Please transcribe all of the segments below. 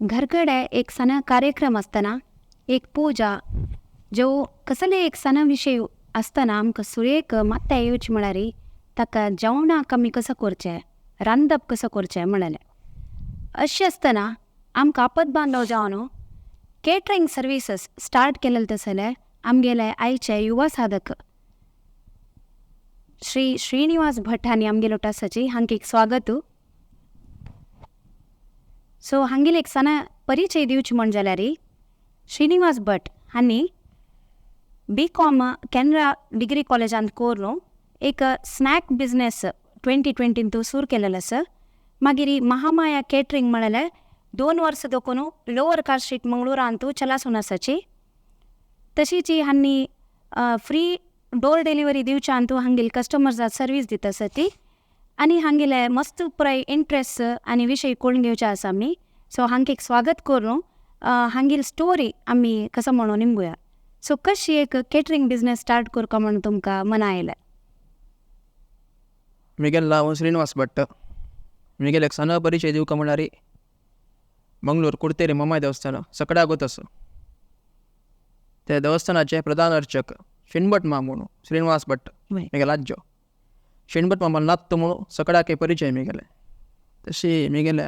घरकडे एक सण कार्यक्रम असताना एक पूजा जो कसले एक सणाविषयी असताना आमकां सुरेख मात्ता येवची म्हळ्यार ताका जेवणाक आमी कसं करचें रांदप कसं करचें म्हणलें. अशें आसतना आमकां आपत बांदव जावन केटरिंग सर्विसीस स्टार्ट केलेले तसले आमगेले आयचे युवा साधक श्री श्रीनिवास भट हांणी आमगेलो टासाची हांकां एक स्वागत. सो हांगेले एक सणा परिचय दिवचे म्हण जाल्यार श्रीनिवास भट हांणी B.Com कॅनरा डिग्री कॉलेजांत करून एक स्नॅक बिझनेस 2020 सुरू केलेलो आसा. मागीर महामाया केटरिंग म्हणल्यार 2 वर्सां दोकून लोअर कास्ट स्ट्रीट मंगळूरांत चलासून आसाची. तशीच हांणी फ्री डोर डिलिव्हरी दिवच्यांत हांगेली कस्टमर्साक सर्वीस दिता आसा ती. आनी हांगेले मस्त पुराय इंट्रस्ट आनी विशय कळून घेवचे आसा आमी. सो हांकां एक स्वागत करून हांगेली स्टोरी आमी कसो म्हणून निमगुया. सो कशी एक केटरिंग बिझनेस स्टार्ट करता म्हणून तुमकां मना आयलें? म्हगेलें नांव श्रीनिवास भट. म्हगेलें एक सण परिचय दिवका म्हळ्यार मंगळूर कुडतेरी मामाय देवस्थान सकडागोत आसा. त्या देवस्थानाचे प्रधान अर्चक शिणभट माम म्हणून श्रीनिवास भट म्हगेलो आज्जो. शिणभट मामाल नात म्हणून सकडाके परिचय म्हगेले. तशी म्हगेले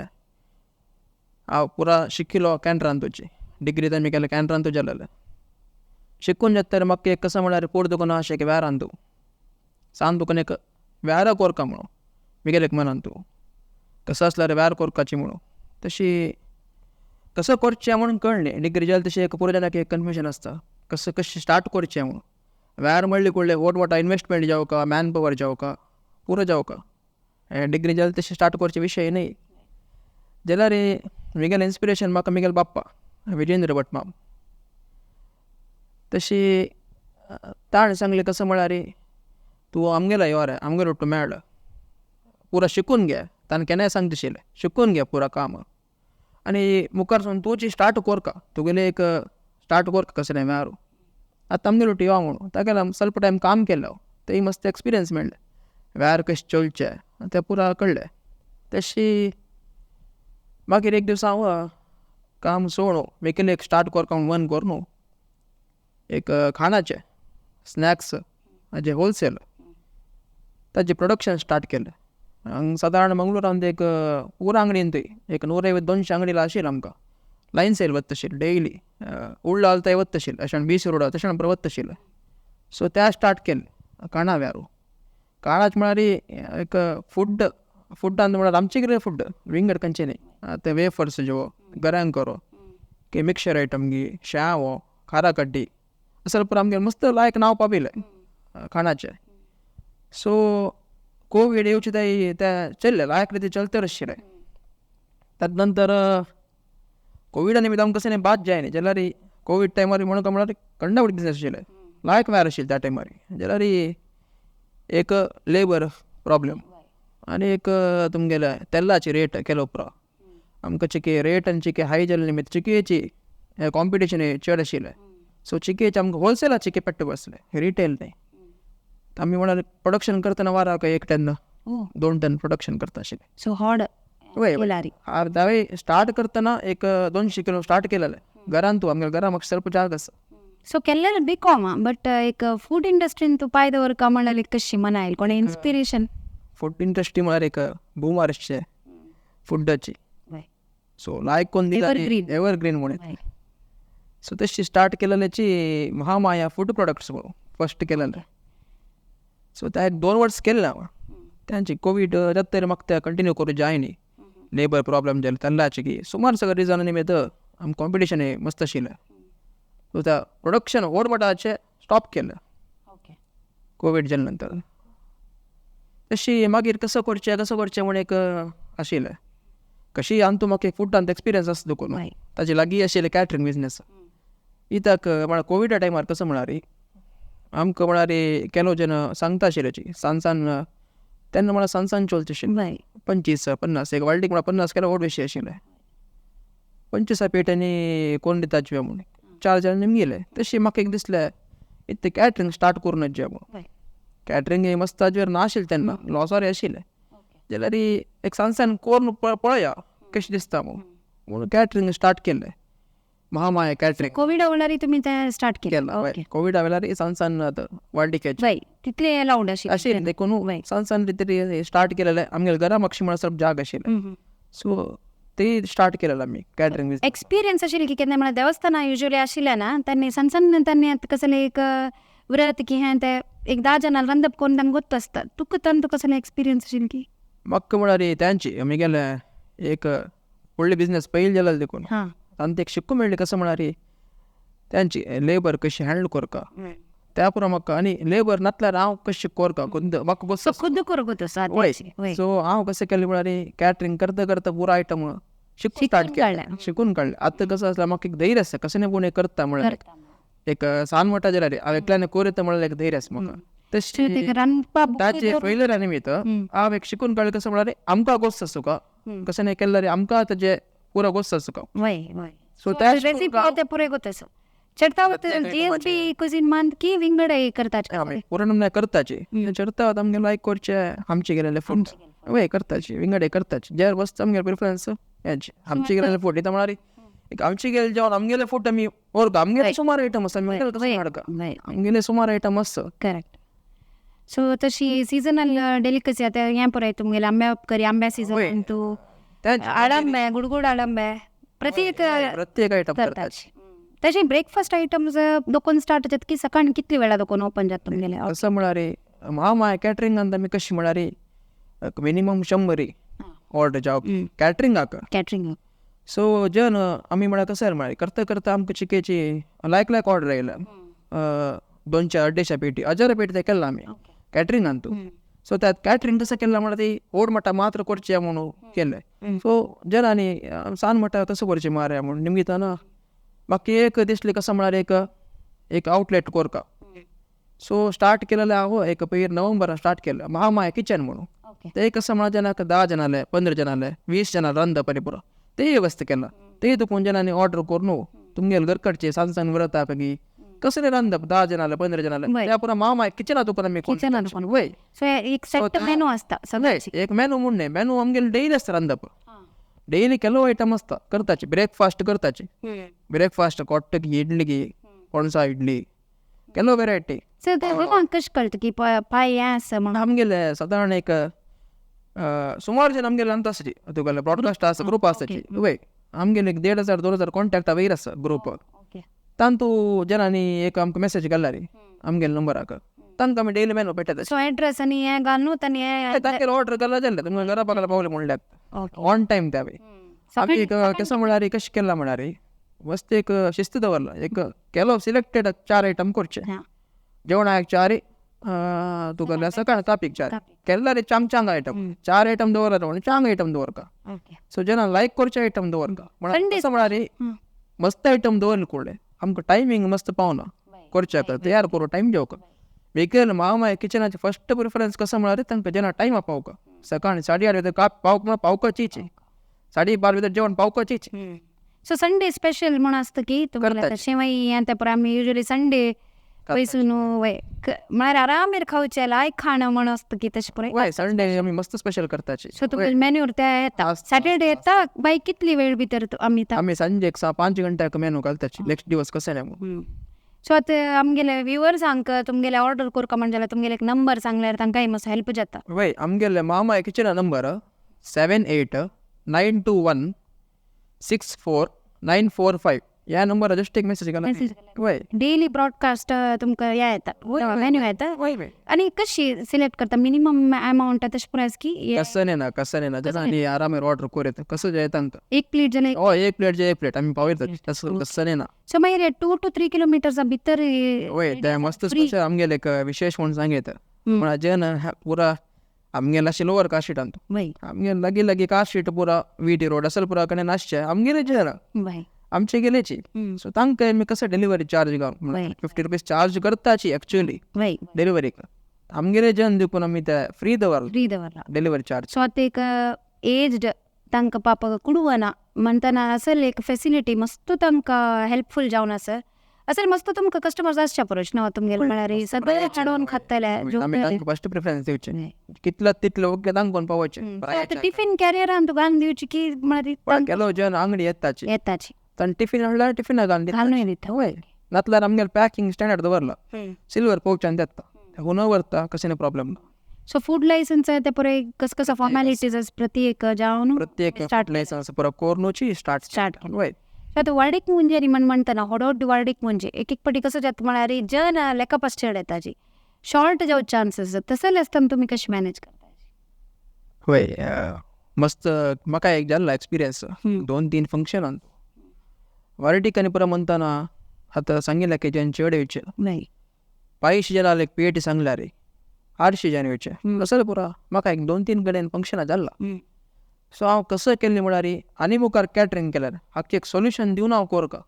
हांव पुरा शिकिलो कॅनरांतूची डिग्री तर म्हगेलें कॅनरांतू जालेलें. शिकून येता म्हाका एक कसं म्हळ्यार पोट दुखून अशें एक व्यारान तूं सांग दुखून एक व्यारा कोरका म्हणून म्हगेलें एक मनान तूं कसं आसल्यार व्यार कोरपाची म्हणून. तशी कसं करचें म्हणून कळ्ळें. डिग्री जाली तशी एक पुरो जाणाक एक कन्फ्युजन आसता कशें स्टार्ट करचें म्हणून. व्यार म्हणलें कळ्ळें वोट इन्वेस्टमेंट जावका मॅन पॉवर जावका पुरो जावका. डिग्री जाली तशी स्टार्ट करचे विशय न्ही जाल्यार म्हगेलें इन्स्पिरेशन म्हाका म्हगेलो बाप्पा विजेंद्र भट माम. तशी ताणें सांगलें कसं म्हळ्यार तूं आमगेलो यो रे आमगेलो तूं मेळ पुरा शिकून घे. ताणें केन्नाय सांगता आशिल्लें शिकून घे पुरा काम आनी मुखार सावन तूं स्टार्ट कोरका तुगेलें एक स्टार्ट कोरका कसलें व्यारू. आतां आमगेलो तूं यो म्हणून ताका ಸ್ವಲ್ಪ टायम काम केलो थंय मस्त एक्सपिरियन्स मेळ्ळें व्यार कशें चलचें तें पुरा कळ्ळें. तशी मागीर एक दीस हांव काम सोडून म्हगेलें एक स्टार्ट कोरका मन करून एक खाणाचें स्नॅक्स हाजें होलसेल ताजें प्रोडक्शन स्टार्ट केलें. हांगा सादारण मंगळूरांत एक पुरा अंगडीन थंय एक 150-200 अंगडी आशिल्ली आमकां लायन सेल वता आशिल्ली डेली. उरलो जाल्यार थंय वता आशिल्लें अशें बीच रोडा तशें बरें वता आशिल्लें. सो त्या स्टार्ट केलें खाणा व्यारू. खाणाचें म्हळ्यार एक फुडांत म्हळ्यार आमचें कितें फूड विंगड खंयचें न्ही. ते वेफर्स ज्यो गऱ्यांक करो की मिक्सचर आयटम गी शाव खारा कड्डी असं पुरो आमगे मस्त लायक नांव पाविलें खाणाचें. सो कोवीड येवचे ते चल्लें लायक रिती चलते आशिल्लें. ताजे नंतर कोविडा निमित्त आमकां कसं बात जाय न्ही जाल्यार कोवीड टायमार म्हणून म्हळ्यार कंडावट बिझनेस आशिल्लें लायक व्यार आशिल्लें त्या टायमार. जाल्यार एक लेबर प्रॉब्लेम आनी एक तुमगेले तेलाची रेट केलो उपरा आमकां चिके रेट आनी चिके हाय जाल्ले निमित्त चिकेची कॉम्पिटिशन चड आशिल्लें. सो चिकेचे आमकां होलसेलाक चिके पडटा बसलें रिटेल न्ही. आमी म्हळ्यार प्रोडक्शन करतना वाराक 1 टन 2 टन प्रोडक्शन करता आशिल्लें. सो हॉड हांवें स्टार्ट करतना एक 200 किलो स्टार्ट केलेलें घरान. तूं आमगे घरा म्हाका ಸ್ವಲ್ಪ जाग आसा. सो केल्लें B.Com बट एक फूड इंडस्ट्रीन तूं पांय दवरका म्हणल्यार कशी मना आयली कोणें इन्स्पिरेशन? फूड इंडस्ट्री म्हळ्यार एक बुमार अशें फुडाची. सो लायक कोण दिता एवरग्रीन म्हणून. सो तशी स्टार्ट केलेल्याची महामाया फूड प्रोडक्ट्स म्हणून फस्ट केलेलें. सो त्या 2 वर्स केलें हांव. तांची कोवीड जाता तरी म्हाका ते कंटिन्यू करूं जाय न्ही. लेबर प्रॉब्लेम जालें तेल्लाची की सुमार सगळें रिजन निमित्त आमकां कॉम्पिटिशन मस्त आशिल्लें. सो त्या प्रोडक्शन ओडमटाचें स्टॉप केलें कोवीड जाले नंतर. तशी मागीर कसं करचें म्हूण एक आशिल्लें. कशी आनी तूं म्हाका एक फुडांत एक्सपिरियन्स आसा देखून ताजे लागीं आशिल्लें कॅटरिंग बिझनेस. इताक म्हळ्यार कोविडा टायमार कसं म्हळ्यार आमकां म्हळ्यार केलो जन सांगता आशिल्ले सांसान तेन्ना म्हळ्यार सांसान चलचें आशिल्लें 25-50 एक वाळटीक म्हळ्यार 50 केल्यार व्हड विशय आशिल्लें. 25 पेट्यांनी कोण दिता जेवण म्हणून 4 जाण निमगेले. तशी म्हाका एक दिसलें इतलें कॅटरिंग स्टार्ट करून जेवण कॅटरिंग मस्त ताजेर नाशिल्लें तेन्ना लॉसार आशिल्लें. जाल्यार एक सांसान करून पळया कशें दिसता म्हणून. म्हणून कॅटरिंग स्टार्ट केलं महामाया कॅटरिंग कोविड अवलारी तुम्ही ते स्टार्ट केलं केलं कोविड आवेल्यार सण सण वाटिकेचे वय तितले अलाउड अशी देखून सण सण तरी स्टार्ट केलेलं आमगे घरा म्हाका म्हणसर जाग आशिल्ले सो ते स्टार्ट केलेलं आमी कॅटरिंग एक्सपिरियन्स आशिल्ली की केन्ना म्हळ्यार देवस्थाना युजली आशिल्ल्या ना त्यांनी सण सण त्यांनी कसले एक व्रत की हें ते एक 10 जणांना रंदप करून तांकां गोत्त आसता तुका तांचो कसले एक्सपिरियन्स आशिल्ली की म्हाका म्हळ्यार त्यांची आमी गेले एक व्हडले बिझनेस पयलीं जाल्यार देखून तांकां एक शिकूंक मेळ्ळें कसं म्हळ्यार त्यांची लेबर कशी हँडल करता त्या पुरो म्हाका आनी लेबर नासल्यार हांव कशें करता म्हाका बस खुद करगोत सो हांव कशें केलें म्हळ्यार कॅटरिंग करता करता पुरो आयटम शिकून स्टार्ट केलें शिकून काडलें आतां कसं आसल्यार म्हाका एक धैर्य आसता कशें पूण हें करता म्हळ्यार एक सान म्हणटा जाल्यार हांव एकल्यान करीत म्हळ्यार एक धैर्य आसा म्हाका तशें ताचे फेल्युरा निमित्त हांव एक शिकून काडलें कसं म्हळ्यार आमकां गोस्त आसूं का कशें नाही केल्यार आमकां ताजे पुरो गोस्त आसूं का सो त्या रेसिपी पुरे गोत चढ़ता जीएसबी कुजिन मान की विंगड करता पूर्ण करताची चढ़ता आमगे लायक करचे आमचे गेलेले फूड वय करताची विंगड करताची जे वस्त आमगे प्रिफरन्स हेची आमचे गेलेले फूड इथं म्हळ्यार एक आमचे गेले जेवण आमगेले फूड आमी ओरका आमगेले सुमार आयटम आसा आमगेले सुमार आयटम आसा करेक्ट सो तशी सीजनल डेलिकसी आता हें पळय तुमगेले आंब्या करी आंब्या सीजन तू आळंबे गुडगुड आळंबे प्रत्येक आयटम करताची तशें ब्रेकफास्ट आयटम्स दोकोन स्टार्ट जातात की सकाळी कितले वेळा दोकोन ओपन जाता तुमगेले असं म्हळ्यार महामाया कॅटरिंगांत आमी कशी म्हळ्यार मिनिमम 100 ऑर्डर जावप कॅटरिंगाक सो जन आमी म्हळ्यार कसं म्हळ्यार करता करता आमकां चिकेची लायक ऑर्डर आयल्या 200-250 पेटी 1000 पेटी ते केल्ला आमी कॅटरिंगांत सो त्यात कॅटरिंग कसं केलं म्हळ्यार ती ओड मट्टा मात्र करचे म्हणून केलें सो जनांनी सान मट्टा कसं करचें मारया म्हणून निमतान म्हाका एक दिसलें कसं म्हळ्यार एक आउटलेट करता सो स्टार्ट केलेलें हांव एक पयर नोव्हेंबरान स्टार्ट केलें महामाया किचन म्हणून ते कसं म्हळ्यार जेन्ना 10 जनाले 15 जनाले 20 जनां रांदप आनी पुरो ते वेवस्था केला ते देखून जनांनी ऑर्डर करून तुमगेले घरकडचे सांज सांज व्रता पळय कसले रांदप 10 जनाले 15 जनाले त्या पुरो महामाया किचनात ओपन आमी वय एक सेट मेनू आसता एक मेनू म्हूण न्ही मेनू आमगेले डेली आसता रांदप डेली केलो आयटम आसता करताचे ब्रेकफास्ट करताचे ब्रेकफास्ट कोट्ट इडली गी पणसा इडली केलो वेरायटी कशें कळटा की पाय हें आसा म्हणून आमगेले सादारण एक सुमार जन आमगेले रांदता आसची तुगेले ब्रॉडकास्ट आसा ग्रुप आसताची वय आमगेले 1500-2000 कॉन्टॅक्टा वयर आसा ग्रुप तांतू जनांनी एक आमकां मेसेज घाल्ला रे आमगेले नंबराक तांकां आमी डेली मेनू पेटयता सो एड्रेस आनी हें घालून आनी हें तांगेर ऑर्डर केला जाल्यार तुमकां घरा पावला पावले म्हणल्यार ऑन टायम त्या आमी कसं म्हळ्यार कशें केला म्हळ्यार मस्त एक शिस्त दवरला एक केलो सिलेक्टेड 4 आयटम करचे जेवणाक 4 तुका सकाळ तापीक 4 केल्ला रे चांग आयटम 4 आयटम दवरला म्हणून चांग आयटम दवरका सो जेन्ना लायक करचे आयटम दवरका म्हणून कसं म्हळ्यार मस्त आयटम दवरले कोडे आमकां टायमींग मस्त पावना करच्याक तयार करूं टायम जेवका वेगळे महामाया किचनाचे फर्स्ट प्रिफरन्स कसं म्हळ्यार तांकां जेन्ना टायमा पावका सकाळी 8:30 भितर पावकाचीच 12:30 भितर जेवण पावकाचीच सो संडे स्पेशल म्हणून आसता की तुमकां शेवई हें ते पळय आमी युजली संडे पयसून वय म्हळ्यार आरामेर खावचे लायक खाणं म्हणून आसता की तशें पळय वय संडे आमी मस्त स्पेशल करताचे सो तुमगे मेन्यूर ते येता सॅटर्डे येता बाय कितली वेळ भितर आमी सांजे 5 घंट्याक मेनू घालताचे नेक्स्ट दिवस कसं नाही सो आतां आमगेले व्ह्युअर्सांक तुमगेले ऑर्डर करता म्हणजे जाल्यार तुमगेले एक नंबर सांगल्यार तांकांय मातसो हेल्प जाता वय आमगेले महामाया किचना नंबर 7892164945 ह्या नंबर जस्ट एक मेसेज घाला वय डेली ब्रॉडकास्ट तुमकां हें येता मेन्यू येता आनी कशी सिलेक्ट करता मिनिमम अमाउंट तशें प्रायस की कसं नाही जसं आनी आरामेर ऑर्डर करूं कसं जे तांकां एक प्लेट जाल्यार एक प्लेट आमी पावयता तसं नाही ना सो मागीर 2 to 3 किलोमिटर्सा भितर वय ते मस्त स्पेशल आमगेले एक विशेष म्हणून सांगता म्हळ्यार जेन्ना पुरा आमगेले अशें लोवर कास्ट शीटांत आमगे लागी कास्ट शीट पुरा VT रोड असल पुरा कडेन नासचे आमगेले जे आमचे गेलेची सो तांकां आमी कसं डिलिव्हरी चार्ज घालून 50 रुपीज चार्ज करताची एक्चुअली डिलिव्हरीक आमगेले जन देखून आमी ते फ्री दवरला डिलिव्हरी चार्ज सो आतां एक एज्ड तांकां पावपाक कुडवना म्हणटना असल एक फेसिलिटी मस्त तांकां हेल्पफूल जावन आसा असेल मस्त तुमकां कस्टमर्स आसच्या परोश न्हू तुमगे म्हळ्यार सगळे हाडून खातले फर्स्ट प्रिफरन्स दिवचे कितलं तितलं ओके तांकोन पावचे टिफिन कॅरियरान तूं घालून दिवची की म्हळ्यार केलो जन अंगडी येताची येताची ताण टिफिन हाडल्यार टिफिना घालून दिता वय नातल्यार आमगेर पॅकिंग स्टँडर्ड दवरला सिल्वर पोवच्यान देता हुन व्हरता कशें प्रॉब्लेम ना सो फूड लायसन्स ते पळय कस फॉर्मॅलिटीज प्रत्येक जावन प्रत्येक लायसन्स पुरो कोरनूची स्टार्ट वय आता वाडीक म्हणजे म्हणटना होडोड वाडीक म्हणजे एक पाटी कसं जाता म्हळ्यार जन लेकअप येताची शॉर्ट जावं चान्सेस तसले आसतना तुमी कशें मॅनेज करता वय मस्त म्हाका एक जाल्लो एक्सपिरियन्स 2-3 फंक्शनान वारटीक आनी पुरो म्हणटाना आतां सांगिल्लें की जेन चेड येवचे नाही 500 जनां एक पेटी सांगल्यार 800 जन येवचे कसं पुरो म्हाका एक 2-3 कडेन फंक्शनां जाल्ला सो हांव कसं केल्लें म्हळ्यार आनी मुखार कॅटरिंग केल्यार हाका एक सोल्युशन दिवन हांव कोरका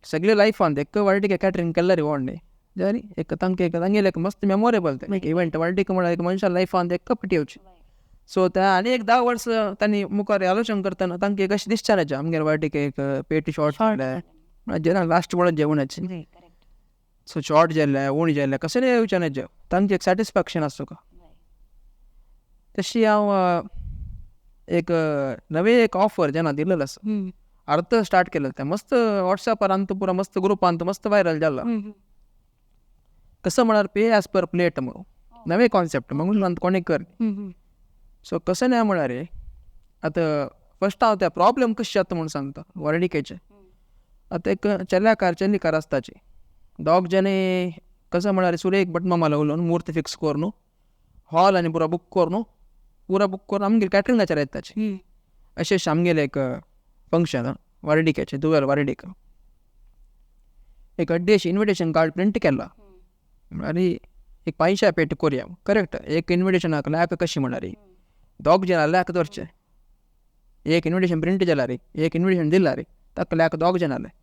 सगळे लायफान एक वारटीक कॅटरिंग केल्यार व्हडलें जारी एक तांगेलें एक मस्त मेमोरेबल तें इव्हेंट वारटीक म्हळ्यार एक मनशान लायफान एक पाटी येवची सो त्या आनी एक 10 वर्सां तांणी मुखार आलोचना करतना तांकां एक अशें दिसचें ना आमगेर वारटीक एक पेटी शॉर्ट जाल्या जेन्ना लास्ट म्हणून जेवणाची सो शॉर्ट जाल्ले उणी जाल्ले कशें येवचें ना तांचें एक सॅटिस्फॅक्शन आसा तुका तशी हांव एक नवे एक ऑफर जेन्ना दिलेलो आसा अर्थ स्टार्ट केलें तें मस्त वॉट्सॅपार तो पुरो मस्त ग्रुपान तो मस्त व्हायरल जाला कसं म्हळ्यार पे एज पर प्लेट म्हणून नवे कॉन्सेप्ट म्हणून कोणी कर सो कसं नाही म्हळ्यार आतां फस्ट हांव त्या प्रॉब्लेम कशें जाता म्हणून सांगता वरडिकेचे आतां एक चेल्याकार चेल्लीकार आसताची दोग जणे कसं म्हळ्यार सुरेख भटमामाला उलोवन मुहूर्त फिक्स कर न्हू हॉल आनी पुरो बूक कर न्हू पुरा बूक करून आमगेर कॅटरिंगाचेर येताची अशें आमगेलें एक फंक्शन वारडिकेचे दुवेल वारडीक एक अड्डेशी इन्विटेशन कार्ड प्रिंट केला म्हळ्यार एक 500 पेटी कोरया करेक्ट एक इन्विटेशनाक लायक कशी म्हळ्यार दोग जनां लायक धरचे एक इन्विटेशन प्रिंट जाल्यार एक इन्विटेशन दिल्यार ताका लायक दोग जनाले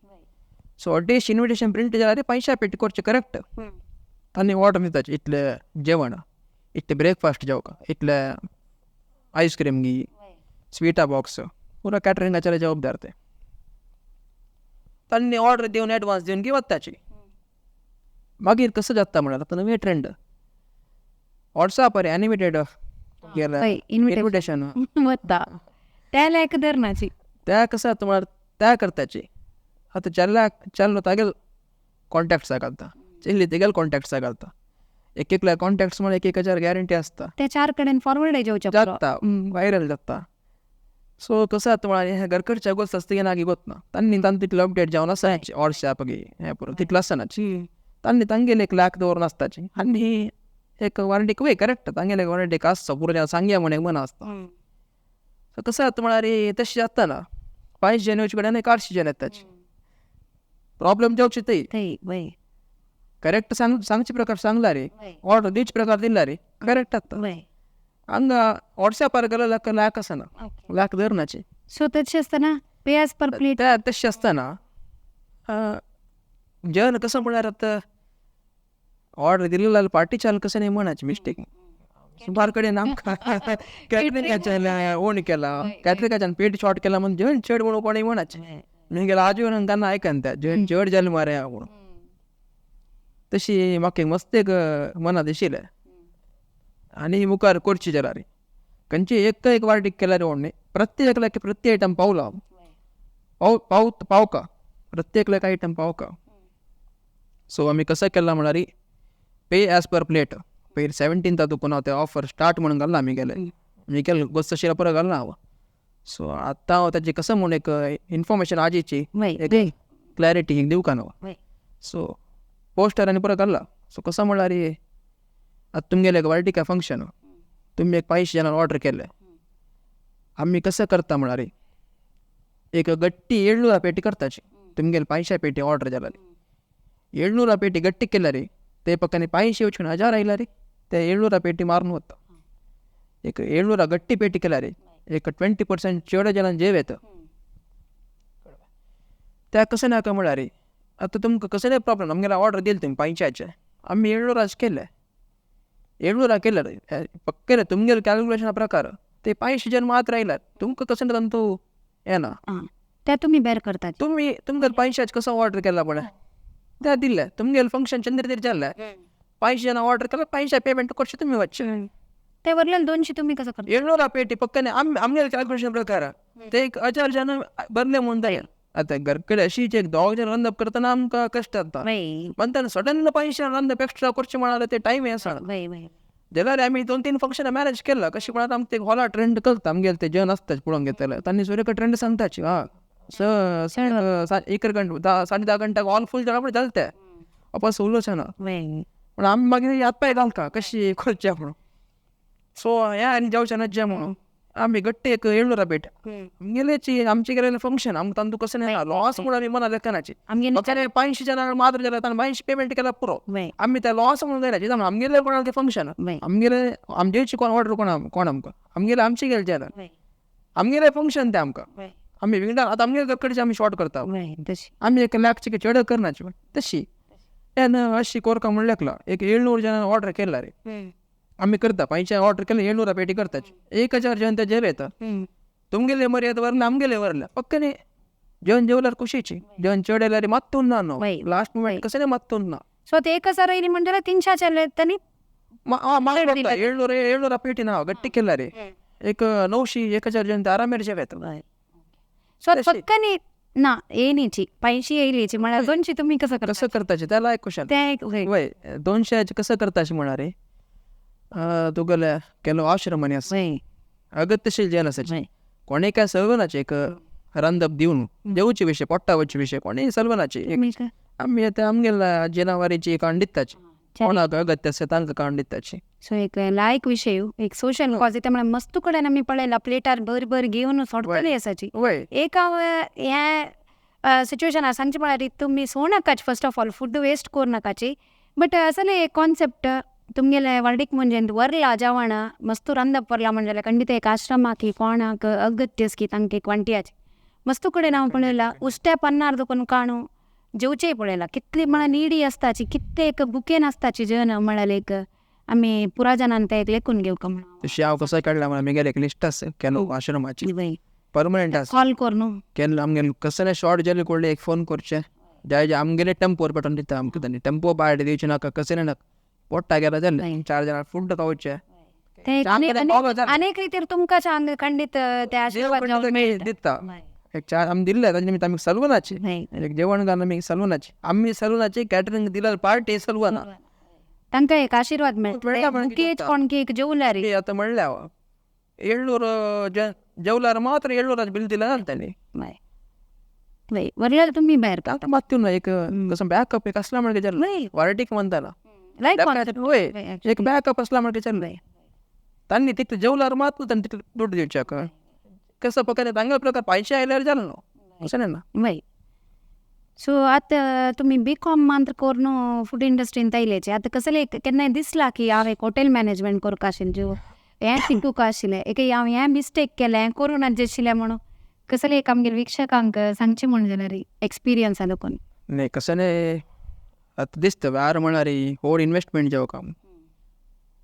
सो अड्डेशी इन्विटेशन प्रिंट जाल्यार 500 पेटी करचे करेक्ट तांणी ऑर्डर दिताची इतलें जेवण इतलें ब्रेकफास्ट जेवका इतलें आईस्क्रीम घी स्वीटा बॉक्स पुरो कॅटरिंगाचे जबाबदार ते तांणी ऑर्डर दिवन एडवान्स दिवन गी वताची मागीर कसं जाता म्हळ्यार आतां नवे ट्रेंड वॉट्सॅपार एनिमेटेड इन्विटेशन वता त्या लायक धरनाची त्या कसं जाता म्हळ्यार त्या करताची आतां चेल्लो तागेल कॉन्टॅक्ट्साक घालता चेल्ली तेगेल कॉन्टॅक्ट्साक घालता एक कॉन्टॅक्ट्स म्हळ्यार 1,000 गॅरंटी आसता त्या 4 कडेन फॉरवर्ड जेवचे जाता व्हायरल जाता सो कसं जाता म्हळ्यार हे घरकडच्या गोष्ट आसता नागी गोत ना तांणी तितलो अपडेट जावन आसा वॉट्सॅप गी हें पुरो तितलो आसनाची तांणी तांगेले एक लायक दवरून आसताची आनी एक वॉरंटीक वय करेक्ट तांगेले वॉरंटीक आसता पुरो सांगया म्हणून एक मन आसता सो कसं जाता म्हळ्यार तशें जाता ना 500 जन येवचे कडेन 800 जन येताची प्रॉब्लेम जावची थंय करेक्ट सांगचे प्रकार सांगला रे ऑर्डर दिवचे प्रकार दिला रे करेक्ट जाता हांगा वॉट्सॅपार गेलो लायक आसना लायक धरनाची सो तशें आसतना पे एज पर प्लेट तशें आसतना जेवण कसं म्हळ्यार आतां ऑर्डर दिली जाल्यार पार्टी चाल कसं नाही म्हणाची मिस्टेक सुमार कडेन आमकां कॅटरिंगाच्यान ओन केला कॅटरिंगाच्यान पेट शॉर्ट केला म्हणून जेवण चड म्हणून कोणी म्हणाचे मी गेला आजून त्यांना आयकन त्या जेवण चड जालें मरे म्हणून तशी म्हाका मस्त एक मनात दिशिल्लें आनी मुखार करची जाल्यार खंयची एक वारटीक केल्यार व्हडलें प्रत्येक आयटम पावला पावका प्रत्येक आयटम पावका सो आमी कसं केला म्हळ्यार पे एज पर प्लेट पयर 17th दुखून हांव तें ऑफर स्टार्ट म्हणून घालना आमी गेले गोस्त शिरा पुरो घालना हांव सो आतां हांव ताची कसं म्हणून एक इन्फॉर्मेशन आजीची एक क्लॅरिटी दिवका न्हू सो पोस्टर आनी पुरो घालला सो कसं म्हळ्यार आतां तुमगेलें एक वारटीक फंक्शन तुमी एक 500 जनां ऑर्डर केलें आमी कसं करता म्हळ्यार एक गट्टी 700 पेटी करताची तुमगेले 500 पेटी ऑर्डर जाल्यार 700 पेटी गट्टी केल्यार ते पक्कानी 500 येवचे 1000 आयल्यार ते 700 पेटी मारून वता एक 700 गट्टी पेटी केल्यार एक 20% चड जनां जेव येता त्या कसं नाका म्हळ्यार आतां तुमकां कसं नाही प्रॉब्लेम आमगेले ऑर्डर दिले तुमी 500चे आमी 700 केले 700 केल्यार पक्के तुमगेले कॅल्क्युलेशना प्रकार ते 500 जन मात्र आयल्यार तुमकां कसं तांतू येना त्या तुमी बेर करतात तुमगेले 500 कसो ऑर्डर केला पळय त्या दिल्या तुमगे फंक्शन चंद्र तरी जाल्ल्या 500 जण ऑर्डर केला 500 पेमेंट करशे तुम्ही वच्चे ते वरलेलं 200 तुम्ही कसं करता 700 पेटी पक्कने आमगे कॅल्क्युलेशन प्रकार ते एक 1000 जण भरले म्हणून जाईल आता घरकडे अशीच एक 2 जण रंदप करताना आमकां कष्ट जाता पण त्यानं सडन 500 रंदप एक्स्ट्रा करचे म्हणाले ते टाइम हे आसा जाल्यार आमी 2-3 फंक्शनां मॅनेज केला कशी म्हणत आमकां ते हॉला ट्रेंड करता आमगे ते जन आसताच पळोवंक घेतले तांणी सगळे ट्रेंड सांगताची एक घंटा 10:30 घंटा हॉल फूल जाल्यार पण जालते वापस उलोवचें ना पण आमी मागीर हात पांय घालता कशी करचें म्हणून सो हें आनी जावचें ना जें म्हणून आमी गट्टे एक 700 पेट गेलेची आमचे गेलेले फंक्शन आमकां तांदूळ कसं नाही लॉस म्हणून आमी मना लेखनाची 500 जणांना मात्र जाल्यार ताणें 82 पेमेंट केला पुरो आमी त्या लॉस म्हणून जायनाची आमगेले कोणाला ते फंक्शन आमगेले आमचेची कोण ऑर्डर कोण आमकां आमगेले आमचे गेले जाल्यार आमगेले फंक्शन ते आमकां आमी विंगडा आतां आमगे कडचे आमी शॉर्ट करता आमी एक लाखची चड करनाची तशी अशी कोरका म्हणून लेखला एक 700 जणांना ऑर्डर केला रे आम्ही करता 500 ऑर्डर केले 700 पेटी करताच 1000 जण ते जेव येता तुमगेले मर्यादा वरले आमगेले वरले पक्कने जेवण जेवल्यार खुशीची जेवण चड येल्यार मात्तून ना न्हू लास्ट मुमेंट कसं नाही मात्तून ना सो ते 1000 येयली म्हणजे 300 त्यांनी 700 पेटी ना गट्टी केला रे एक 900 1000 जण ते आरामेर जेव येता सो पक्कने ना येयनीची 500 येयलीची म्हळ्यार 200 तुम्ही कसं करताचे त्याला एक क्वेश्चन वय 200 कसं करताचे म्हणा रे तुगेले ಕೆಲವು ಆಶ್ರಮನಿ ಅಸ अगत्यशील जेन असायचे कोणी काय सलवनाचे एक रांदप दिवन जेवचे विषय पोट्टावचे विषय कोणी सलवनाचे आम्ही आता आमगेला जनावरीची एक अंडिताची कोणाक अगत्य असे तांकां काण दिताची सो एक लायक विषय एक सोशल कॉज त्यामुळे मस्तू कडेन आमी पळयला प्लेटार भर घेवन सोडटली आसाची एक हांव ह्या सिच्युएशनार सांगचे म्हळ्यार तुमी सो नाकाच first of all food waste करूं नाकाची बट असले एक कॉन्सेप्ट तुमगेले वर्डीक म्हणजे वरला जेवण मस्तू रांदप वरला म्हणजे खंडित एक आश्रमाकी कोणाक अगत्यस की तांकां एक वांटियाची मस्तू कडेन हांव पळयला उश्ट्या पन्नार दुकान काणू जेवचेय पळयला कितली म्हळ्यार निडी आसताची कितले एक बुकेन आसताची जेवण म्हळ्यार एक आमी पुरा जाणांक ते एक लेखून घेवका म्हणून तशी हांव कसो काडला म्हळ्यार म्हगेले एक लिस्ट आसा केलो आश्रमाची परमनंट आसा कॉल कर न्हू केन्ना आमगेले कसले शॉर्ट जाले कोडले एक फोन करचे जे आमगेले टेम्पोर पेटोवन दिता आमकां तांणी टेम्पो भायर दिवचे नाका कसले नाका पोट्टा गेला जालें 4 जणां फूड खावचे अनेक रितीर तुमकां सांग खंडीत ते आशीर्वाद दिता एक 4 आमी दिल्ले ताजे निमित्त आमी सलवनाची एक जेवण घालून आमी सलवनाची आमी सलवनाची कॅटरिंग दिल्यार पार्टी सलवना तांकां एक आशीर्वाद मेळटा कोण केक जेवल्यार आतां म्हणल्या 700 जेवल्यार मात्र 700 बिल दिलें ना तांणी वरल्यार तुमी भायर तांकां मात्तून एक कसो बॅकअप एक आसला म्हणजे वरायटीक म्हणटाला एक बॅकअप असला म्हणजे चल तांणी तिथे जेवल्यार मात्र तांणी तिथे दूध दिवचे कसं पकडे तांगे प्रकार 500 आयल्यार जालें न्हू अशें ना सो आतां तुमी B.Com मात्र करून फूड इंडस्ट्रीन आयलेचे आतां कसले केन्नाय दिसला की हांव एक हॉटेल मॅनेजमेंट करूंक आशिल्लें ज्यो हें शिकूंक आशिल्लें एक हांव हें मिस्टेक केलें हें करूं नाशिल्लें म्हणून कसले एक आमगे विक्षकांक सांगचें म्हण जाल्यार एक्सपिरियन्स आहा लोकून न्ही कसं न्ही आतां दिसता व्यार म्हळ्यार व्हड इन्वेस्टमेंट जेवं काम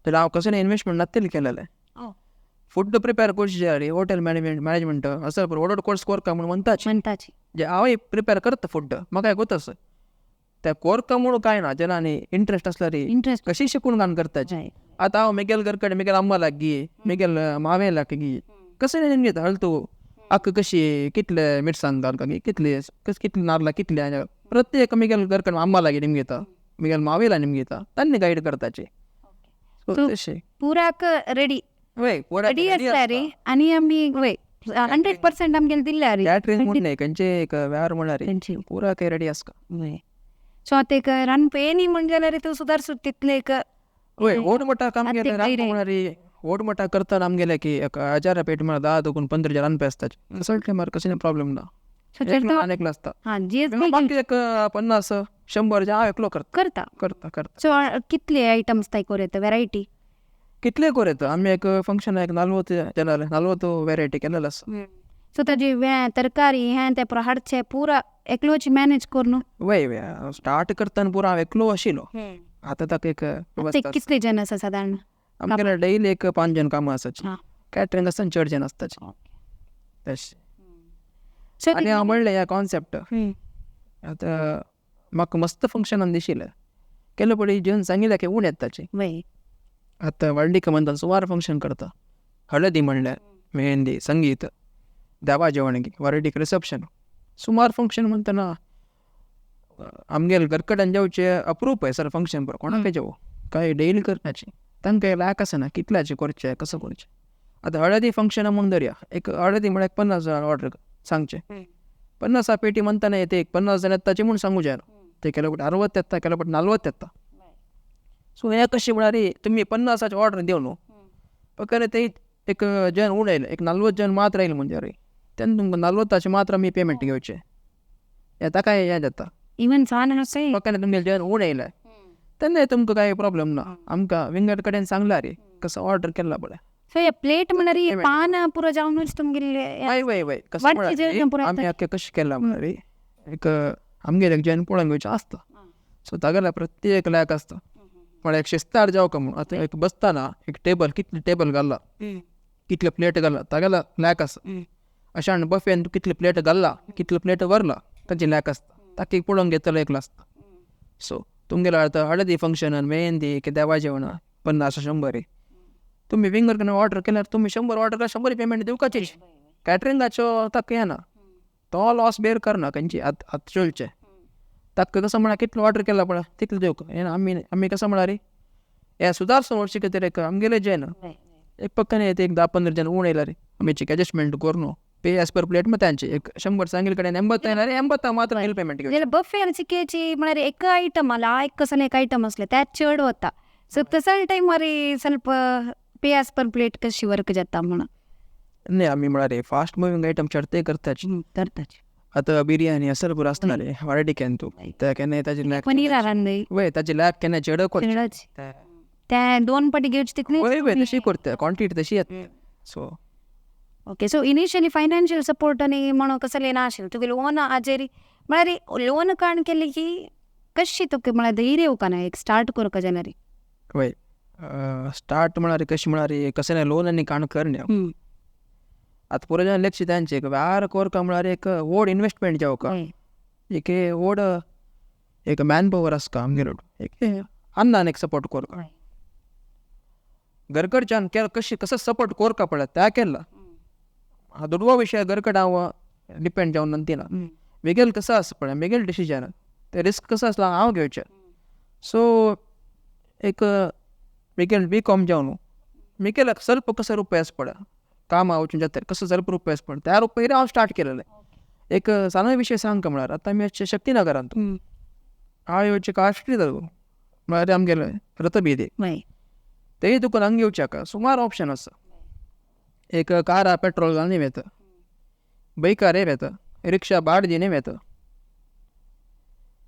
तर हांव कसो इन्वेस्टमेंट नासलें केलेलें फूड प्रिपेर करचें रे हॉटेल मॅनेजमेंट असं व्हड कोर्स कोरका म्हणून म्हणटाची जे हांव प्रिपेर करता फूड म्हाका गोतस त्या कोरका म्हणून कांय ना जेन्ना न्ही इंट्रस्ट आसला रे इंट्रस्ट कशी शिकून घालून करताची आतां हांव मेगेल घर कडेन मेगेल अम्मा लागी मेगेल मावे लागी कसं नाही घेता हळतू आख्ख कशी कितले मिरसांग घालता कितले कितले नारळां कितले प्रत्येक मेगेल घर कडेन अम्मा लागी निम घेता मेगेल मावेला निम घेता तांणी गायड करताचे पुराक रेडी रेडी आसला रे आनी आमी 100% आमगेले दिल्ल्या रे कॅटरिंग म्हणून न्ही खंयचे एक वेव्हार म्हळ्यार पुरा काय रेडी आसता सो आतां एक रांदप येयनी म्हणजे जाल्यार तूं सुदारसूं तितले एक व्हड मोठा काम केलें म्हळ्यार व्हड मोठा करतना आमगेले की 1000 पेट म्हळ्यार 10 दुखून 15 जण रांदपी आसताचे कसले मार कसले प्रॉब्लेम ना अनेक आसता बाकी एक 50-100 हांव एकलो करता सो कितले आयटम्स ताय कोरता वेरायटी कितले कोरता आमी एक फंक्शन एक 40 वेरायटी केलेलो आसा सो ताजी तरकारी हें तें हाडचें पुरा एकलोच मॅनेज करून वय स्टार्ट करतना पुरो हांव एकलो आशिल्लो आतां ताका एक कितले जण आसा सादारण आमगेले डेली एक 5 जण कामां आसाची कॅटरिंग आसतना 4 जण आसताचे तशें आनी हांव म्हणलें ह्या कॉन्सेप्ट आतां म्हाका मस्त फंक्शनान दिशिल्लें केले पडे जेवन सांगिल्लें की उण येता ताची वय आतां वाडलिका म्हणटा सुमार फंक्शन करता हळदी म्हणल्यार मेहंदी संगीत देवा जेवणगी वाडीक रिसेप्शन सुमार फंक्शन म्हणटना आमगेले घरकड्यान जेवचे अप्रूप सर फंक्शन पर कोणाक जेवो काय डेली करपाची तांकां लायक आसना कितल्याचे करचे कसं करचें आतां हळदी फंक्शना म्हूण धरया एक हळदी म्हळ्यार 50 जाण ऑर्डर सांगचे 50 पेटी म्हणटना येते एक 50 जाण येताचे म्हूण सांगू जाय ते केल्या पट 60 येता केल्या पट 40 येता सो हे कशें म्हळ्यार तुमी 50ची ऑर्डर दिव न्हू पण ते एक जन उण येयले एक 40 जन मात्र येयले म्हणजे रे तेन्ना तुमकां 40चे मात्र आमी पेमेंट घेवचे हे ताका हें जाता इवन छान असे पक्कन तुमगे जन उण येयले तेन्ना तुमकां कांय प्रॉब्लेम ना आमकां विंगड कडेन सांगला रे कसं ऑर्डर केला पळय सो हे प्लेट म्हणल्यार पान पुरो जावनूच तुमगेले वय वय वय कसं वाटची जेवण म्हळ्यार पुरो आमी आख्खें कशें केलां म्हळ्यार एक आमगेले एक जन पळोवंक घेवचें आसता सो तागेल्या प्रत्येक लायक आसता म्हळ्यार एक शिस्तार जावं म्हणून आतां एक बसताना एक टेबल कितले टेबल घाल्ला कितले प्लेट घाल्ला तागेला लायक आसता अशें आनी बफेन तूं कितले प्लेट घाल्ला कितले प्लेट व्हरला ताची लायक आसता ताका एक पळोवंक घेतलो एकलो आसता सो तुमगेलो आतां हळदी फंक्शनान मेहंदी की देवा जेवणा 50-100 तुमी विंगर कडेन ऑर्डर केल्यार तुमी 100 ऑर्डर केल्यार 100 पेमेंट दिवपाचेच कॅटरिंगाचो ताका येना तो लॉस बेर करना खंयची आतां चलचे ताका कसं म्हळ्यार कितलो ऑर्डर केला पळय तितलो दिवक येना आमी कसं म्हळ्यार हे सुदारसून व्हरचें कितें एक आमगेले जे न्हू एक पक्कन येते एक 10-15 जन उण येयला रे आमी एडजस्टमेंट कर न्हू पे एज पर प्लेट मग त्यांचे एक 100 सांगेल कडेन 80 येणार 80 मात्र हेल्प पेमेंट घेवचे बफे चिकेची म्हळ्यार एक ಐಟಮ್ ಅಲ್ಲ कसले एक ಐಟಮ್ असले त्यात चड वता सो तसा टाइम మరి ಸ್ವಲ್ಪ पे एज पर प्लेट कशी वर्क जाता म्हणून नाही आमी म्हळ्यार फास्ट मुवींग आयटम चडते करताच आतां बिर्याणी असल पुरो आसतना रे वाडटी केन्ना तूं त्या केन्ना ताजी लॅक पनीर रांदय वय ताजी लॅक केन्ना चड करता त्या 2 पटी घेवची तितली वय वय तशी करता क्वांटिटी तशी येता so okay so initially financial support आनी म्हणून कसले ना आशिल्लें तुगे लोन हाजेर म्हळ्यार लोन काण केली की कशी तुका म्हळ्यार धैर्य येवकाना एक स्टार्ट करता जाल्यार वय स्टार्ट म्हळ्यार कशें म्हळ्यार कसले लोन आनी काण करण्या आतां पुरो जाण लक्ष तांचे व्यार करता म्हळ्यार एक व्हड इन्वेस्टमेंट जावका एक व्हड एक मॅन पॉवर आसता आमगेलो एक अन्नान एक सपोर्ट करता घरकडच्यान कशी कसं सपोर्ट करता पळय त्या केला हा दुडवा विषय घरकड हांव डिपेंड जावन नंतिना मेगेल कसं आसा पळय मेगेल डिसिजन ते रिस्क कसं आसला हांव घेवचें सो एक मेगेल B.Com जावन मेगेल ಸ್ವಲ್ಪ कसं रुपये आसा पळय काम वचून जाता कसं ಸ್ವಲ್ಪ रुपये आसा पळय त्या रुपये हांव स्टार्ट केलेलें एक सानो विशय सांगता म्हळ्यार आतां आमी शक्तीनगरांत हांव येवचें काश्टी म्हळ्यार आमगेले रथबेदी तेय तुका हांगा येवच्या सुमार ऑप्शन आसा एक कार पेट्रोल घालून येता बायकार येता रिक्षा भाड दिवन येता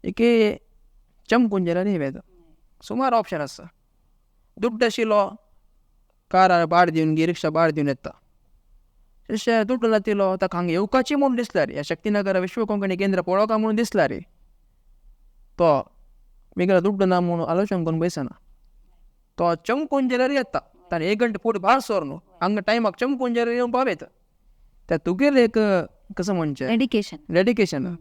एक चमकुंजरान येता सुमार ऑप्शन आसा दुड्ड आशिल्लो कार भाड दिवन रिक्षा भाड दिवन येता तशें दुड्ड नातिलो ताका हांगा येवपाची म्हूण दिसला रे शक्तीनगर विश्व कोंकणी केंद्र पळोवका म्हूण दिसला रे तो मेगेलो दुड्ड ना म्हूण आलोचना करून बसना तो चमकुंजर येता ताणें 1 घंटा फुडें भायर सर न्हू हांगा टायमाक चमकुंजर येवन पावयता त्या तुगेलें एक कसं म्हणचें डेडिकेशन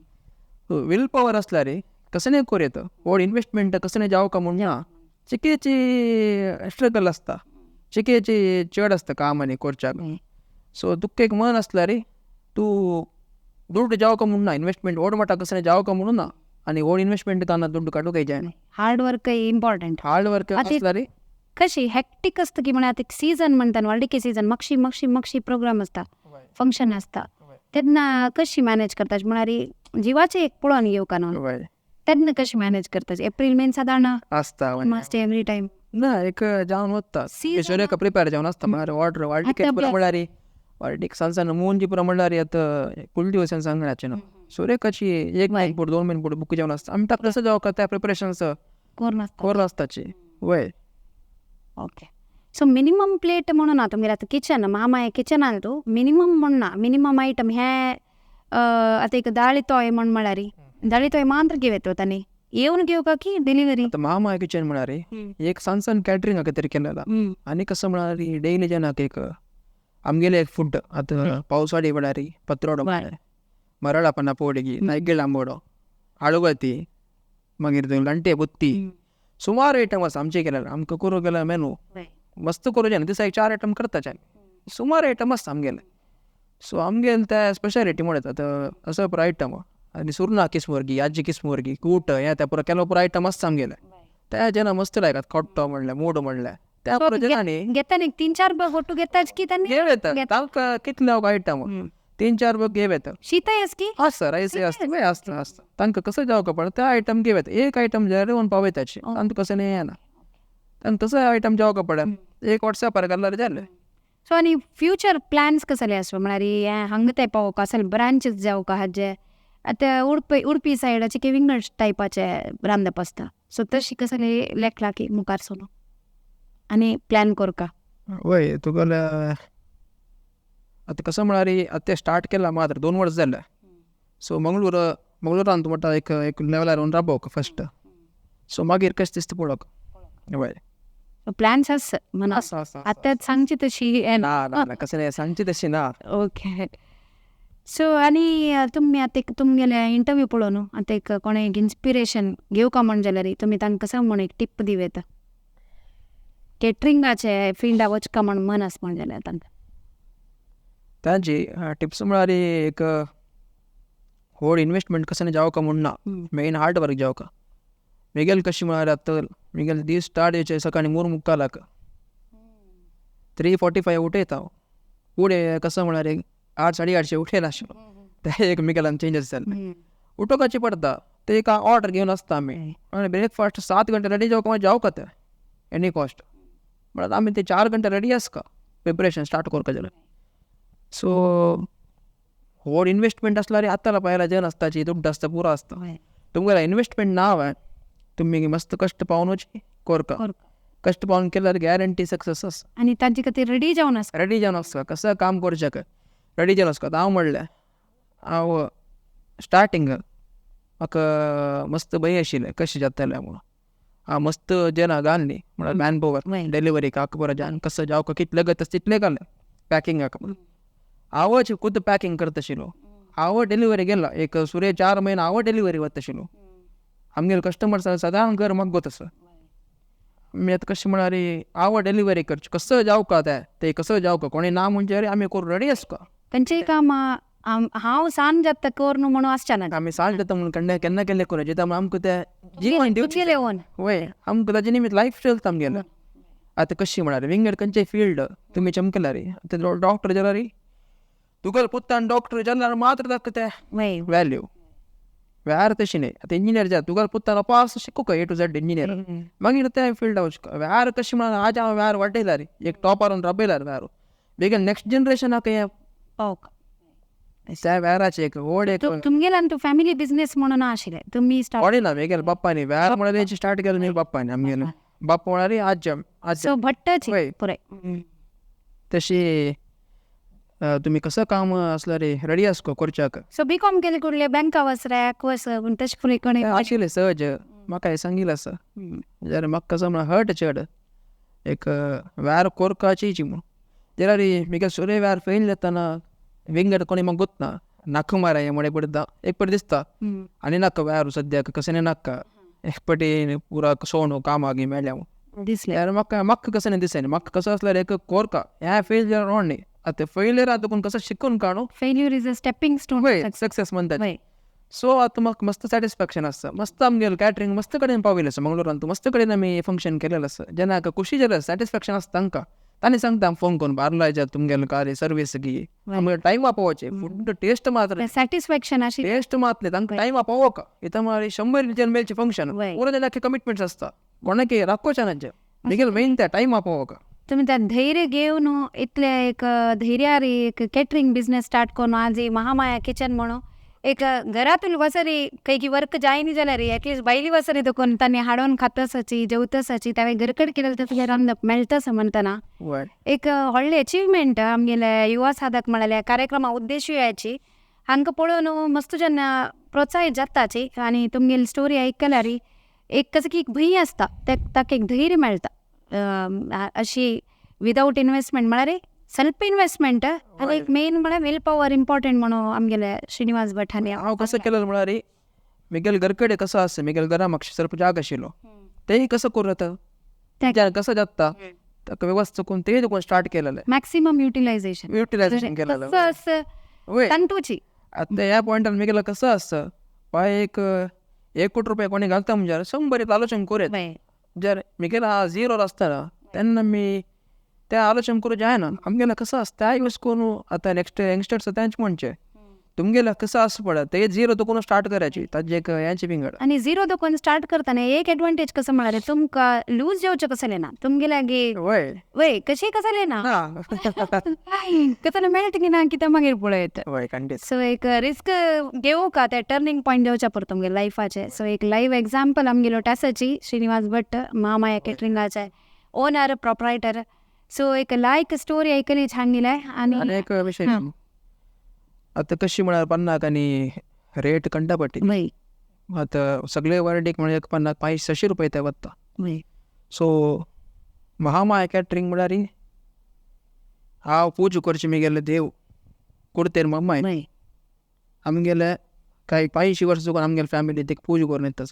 विल पॉवर आसला रे कसं नाही कर येता व्हड इन्वेस्टमेंट कसं नाही जावं का म्हूण ना चिकेची स्ट्रगल आसता चिकेची चड आसता काम आनी करच्याक सो तुका एक मन आसला रे तूं दुड्ड जावं का म्हूण ना इन्वेस्टमेंट व्हड मोठा कसं नाही जावं का म्हणून ना आनी व्हड इन्वेस्टमेंट कांना दुड्ड काडूंक जाय hard work important hard work आसला रे कशी हॅक्टीक असतं की म्हळ्यार आता सीझन म्हणटा वाडके सीझन मक्षी प्रोग्राम असता फंक्शन असता तेन्ना कशी मॅनेज करताच म्हळ्यार जिवाचे एक पळोवन येवका न्हू तेन्ना कशी मॅनेज करताच एप्रील मे सादारण आसता मस्ट एवरी टायम ना एक जावन वता एक प्रिपेर जावन आसता म्हळ्यार ऑर्डर वाडटी म्हळ्यार वाडटीक सांसान मोहनजी पुरो म्हळ्यार आतां फूल दिवसान सांगण्याचें न्हू सुरेखाची 1 महिना पुढे 2 महिने पुढे बुक जावन आसता आमी ताका कसं जावं त्या प्रिपरेशन्स कोर आसताची वय ओके सो मिनिमम प्लेट म्हणून ना तुमगे आतां किचन महामाया किचनान तूं मिनिमम म्हण ना मिनिमम आयटम हे आतां एक दाळी तोय म्हण म्हळ्यार दाळी तोय मात्र घेवं तांणी येवन घेवका की डिलिव्हरी आतां महामाया किचन म्हळ्यार एक सांसान कॅटरिंग कितें तरी केलेला आनी कसं म्हळ्यार डेली जेनाक एक आमगेले एक फूड आतां पावसाळी म्हळ्यार पत्रोडो मरळ आपणा पोडगी नैगेळ आंबोडो आळुगती मागीर थंय लांटे बुत्ती सुमार आयटम आसा आमचे केलेले आमकां करूं गेल्यार मेनू मस्त करूचे न्ही दिसा 4 आयटम करताचे आमी सुमार आयटम आसता आमगेले सो आमगेले ते स्पेशालिटी म्हणत आतां असो पुरो आयटम आनी सुरना किस्मुर्गी आजी किस्मुर्गी कूट हें तें पुरो केलो पुरो आयटम आसता आमगेले ते जेन्ना मस्त लायतात खोट्टो म्हणलें मूड म्हणलें त्या पुरो जेन्ना घेता न्ही 3-4 बग फोटो घेताच की त्यांनी घेव येता तांकां कितले आयटम 3-4 बग घेव येता शीतय आस की आसता रायस आसता आसता आसता तांकां कसं जावं पडटा ते आयटम घेव येता एक आयटम जाल्यार येवन पावयताचे तांकां कसं न्ही येना तांकां कसो आयटम जावं पडटा एक वॉट्सॅपार घाल्यार जालें सो आनी फ्युचर प्लॅन्स कसले आसता म्हळ्यार हें हांगा ते पावोवका असल ब्रांचीस जावका हाजे आतां उडपी सायडाचे की विंगड टायपाचे रांदप आसता सो तशी कसले लेखला की मुखार सोनो आनी प्लॅन करका वय तुगेले आतां कसं म्हळ्यार आतां स्टार्ट केलां मात्र 2 वर्स जाले सो मंगळुरान तूं म्हणटा एक लेवलार येवन राबोवक फस्ट सो मागीर कशें दिसता पळोवक वय प्लॅन्स आसा म्हणा आतांच सांगची तशी ना कसं नाही सांगची तशी ना ओके सो आनी तुमी आतां एक तुमगेले इंटरव्यू पळोवन न्हू आतां एक कोणे एक इन्स्पिरेशन घेवका म्हण जाल्यार तुमी तांकां कसो म्हण एक टीप दिवेता कॅटरिंगाचे फिल्डा वचका म्हण मन आसा म्हण जाल्यार तांकां तांची टिप्स म्हळ्यार एक व्हड इन्वेस्टमेंट कसं नाही जावका म्हूण ना मेन हार्ड वर्क जावका मेगेल कशी म्हळ्यार आतां मेगेल दीस स्टार्ट येवचे सकाळी 3:45 3:45 उठयता हांव फुडें कसं म्हळ्यार एक 8-8:30 उठयला आशिल्लो ते एक मेगेलान चेंजीस जाले उठोवपाचें पडटा ते एक ऑर्डर घेवन आसता आमी आनी ब्रेकफास्ट 7 घंटे रेडी जावका ते एनी कॉस्ट म्हळ्यार आमी ते 4 घंटे रेडी आसका प्रिपरेशन स्टार्ट करता जाल्यार सो व्हड इन्वेस्टमेंट आसल्यार आतां पयला जेवण आसताची दुड्ड आसता पुरो आसता तुमगेला इन्वेस्टमेंट ना हांवें तुमी मस्त कश्ट पावन वची करका कश्ट पावन केल्यार गॅरंटी सक्सेस आसा आनी तांचे खातीर रेडी जावन आसता कसं काम करचें रेडी जावन आसता हांव म्हणलें हांव स्टार्टींग म्हाका मस्त भंय आशिल्लें कशें जातलें म्हणून हांव मस्त जेन्ना घालनी म्हळ्यार मॅन पॉवर डिलिव्हरी हाका बरो जावन कसं जावका कितले गत तितले घालें पॅकिंगाक म्हणून हांवच खुद पॅकिंग करता आशिल्लो हांव डिलिव्हरी गेला एक सुरे 4 म्हयने हांव डिलिव्हरी वता आशिल्लो आमगेले कस्टमर्स सदां घर म्हाका गो तसो मी आतां कशें म्हळ्यार हांव डिलिव्हरी करचें कसं जावका ते कसं जावका कोणी ना म्हणजे आमी करूं रेडी आसका तांचें काम हांव सांज जाता कर न्हू म्हणून आसचें ना आमी सांज जाता म्हणून केन्ना केन्ना करूं जेता आमकां ते जीवन दिवचें वय आमकां ताजे निमित्त लायफ चलता आमगेलें आतां कशी म्हळ्यार विंगड खंयचें फील्ड तुमी चमकला रे आतां डॉक्टर जाल्यार तुगेलो पुत्तान डॉक्टर जाल्यार मात्र ताका तें वॅल्यू व्यार तशी न्ही आतां इंजिनियर जाता तुगेलो पुत्तान पास शिकूं A to Z इंजिनियर मागीर त्या फिल्डा वचका व्यार कशी म्हळ्यार आज हांव व्यार वाडयला रे एक टॉपारून राबयला व्यार बेगीन नेक्स्ट जनरेशनाक हें पावक त्या व्याराचें एक व्हड एक तुमगेल्यान तूं फॅमिली बिझनेस म्हणून आशिल्लें तुमी व्हडे ना बेगीन बाप्पानी व्यार म्हळ्यार तेंची स्टार्ट केलें न्ही बाप्पानी आमगेलें बाप्पा म्हळ्यार आज भट्टच पुराय तशी तुमी कसं काम आसल्यार रेडी आसको करच्याक सो B.Com केले कुडले बँका वसऱ्याक पूण तशें फुडें कोणें आशिल्लें सहज म्हाका हें सांगिल्लें आसा जाल्यार म्हाका कसं म्हळ्यार हर्ट चड एक व्यार कोरपाची म्हूण जाल्यार म्हाका सुरे व्यार फेल जातना विंगड कोणी म्हाका गुतना नाका मारा हें म्हणे पडटा एक पटी दिसता आनी नाका व्यार सद्याक कशें नाका एक पटी पुरा सोण कामाक मेळ्ळ्या दिसलें जाल्यार म्हाका कसं नाही दिसना म्हाका कसं आसल्यार एक कोरका हें फेल जाल्यार रोड न्ही आतां फेलियर आतां पूण कसं शिकून काणू failure is a stepping stone success म्हणटा सो आतां म्हाका मस्त सॅटिस्फॅक्शन आसता मस्त आमगेलें कॅटरिंग मस्त कडेन पावयलें आसा मंगळुरान तूं मस्त कडेन आमी फंक्शन केलेलें आसा जेन्ना खुशी जाल्यार सॅटिस्फॅक्शन आसता तांकां तांणी सांगता फोन करून बारला येतात तुमगेलें कार्य सर्वीस गी आमगे टायमा पावोवचें फूड टेस्ट मात्र सॅटिस्फॅक्शन आशिल्लें टेस्ट मातलें तांकां टायमा पावोवका इथं म्हळ्यार 100 मेलचें फंक्शन पुरो जाल्यार कमिटमेंट्स आसता कोणाक राखोवचें नाचे बेगीन मेन त्या टायमा पावोवका तुमी त्या धैर्य घेवन इतले एक धैर्यार एक कॅटरिंग बिझनेस स्टार्ट करून आज महामाया किचन म्हणून एक घरातून वसरी काही वर्क जायनी जाल्यार एटलीस्ट बायली वसरी देखून तांणी हाडून खातसाची जेवतसाची त्यावेळी घरकड केलें तर तुझे रांदप मेळटस म्हणटना एक व्हडली अचिवमेंट आमगेले युवा साधक म्हळ्यार कार्यक्रमा उद्देशूयाची हांकां पळोवन मस्त जेन्ना प्रोत्साहीत जाताची आनी तुमगेली स्टोरी आयकल्यार एक कसं की एक भंय आसता ताका एक धैर्य मेळटा अशी विदाउट इन्वेस्टमेंट म्हळ्यार सेल्फ इन्वेस्टमेंट एक मेन म्हळ्यार विल पॉवर इम्पॉर्टंट म्हणून आमगेले श्रीनिवास भट हांणी हांव कसं केलें म्हळ्यार मिगेल घरकडे कसं असतं मिगेल घरा मागशी सरप जाग आशिल्लो तेही कसं करत कसं जाता ताका व्यवस्था करून ते कोण स्टार्ट केलेलं मॅक्सिमम युटिलायझेशन युटिलायझेशन केलेलं कसं असं वय तंतूची आता ह्या पॉईंटार मिगेला कसं असतं पाय एक 1 कोटी रुपये कोणी घालता म्हणजे 100 आलोचन करूयात वय जर मिगेला हा झिरोर असताना त्यांना मी त्या आलोचन करू जाय ना आमगेला कसं असतं त्या यूज करून आता नेक्स्ट यंगस्टर्स त्यांचे म्हणचे तुमगेला कसं असं पडत ते झिरो तो कोण स्टार्ट करायची ताजे एक यांची पिंगड आणि झिरो दुकान स्टार्ट करताना एक ऍडव्हान्टेज कसं म्हणाले तुमका लूज जेवचं कसं लेना तुमगेला गे वय वय कशी कसं लेना हा कसं मेळट की ना किती मागीर पळय येतं वय खंडित सो एक रिस्क घेऊ का त्या टर्निंग पॉईंट देवच्या परत तुमगे लायफाचे सो एक लाईव्ह एक्झाम्पल आमगेलो टॅसाची श्रीनिवास भट महामाया कॅटरिंगाचे ओनर प्रोप्रायटर सो एक लायक स्टोरी ऐकली छान दिलाय आणि एक विषय आता कशी म्हणाल पन्नाक आणि रेट कंटापट्टी वय आता सगळे वर्डिक म्हणजे 50-600 रुपये ते वत्ता वय सो महामाय कॅटरिंग म्हळ्यार हांव पूज करची मिगेले देव कुर्तेर मम्माय वय आमगेले काही 500 वर्स चुकून आमगेले फॅमिली ते पूज करून येता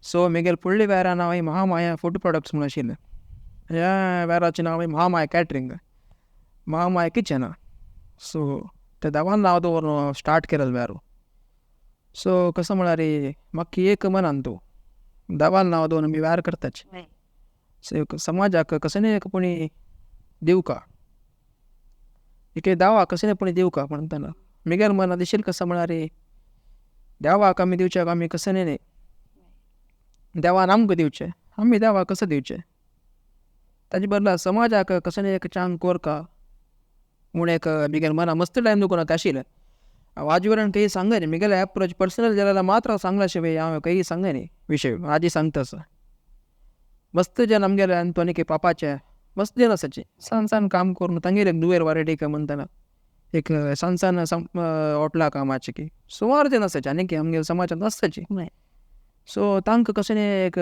सो मिगेल फुडली वेरान नाव महामाया फूड प्रोडक्ट्स म्हणून आशिल्लें ह्या वेराचें नाव Mahamaya catering Mahamaya kitchen so ते दावान नाव दवरून स्टार्ट केलें वेरो सो कसं म्हळ्यार म्हाका एक मनान तूं दावान नाव दवरून आमी वेर करताच सो समाजाक कसं न्ही एक कोणी दिवका एक दावा कसं न्ही कोणी दिवका म्हणटाना मिगेल मना दिशील कसं म्हळ्यार देवाक आमी दिवच्याक आमी कसं न्ही देवान आमकां दिवचें आमी देवाक कसं दिवचें ताजे बदला समाजाक कसं न्ही एक चांग कोरका म्हूण एक मिगेल मना मस्त टायम दुखून आशिल्लें हांव आजवरान काही सांगय न्ही मिगेले अप्रोच पर्सनल जाल्यार मात्र सांगला शिवाय हांव काही सांगय न्ही विशय आजी सांगतास मस्त जन आमगेले आनी पापाचे मस्त जन आसाचे सान सान काम करून तांगेर एक दुवेर वारेटी म्हणटाना एक सान सान हॉटला कामाचे की सुमार जन आसाचे आनी आमगे समाजांत आसताची सो तांकां कशें न्ही एक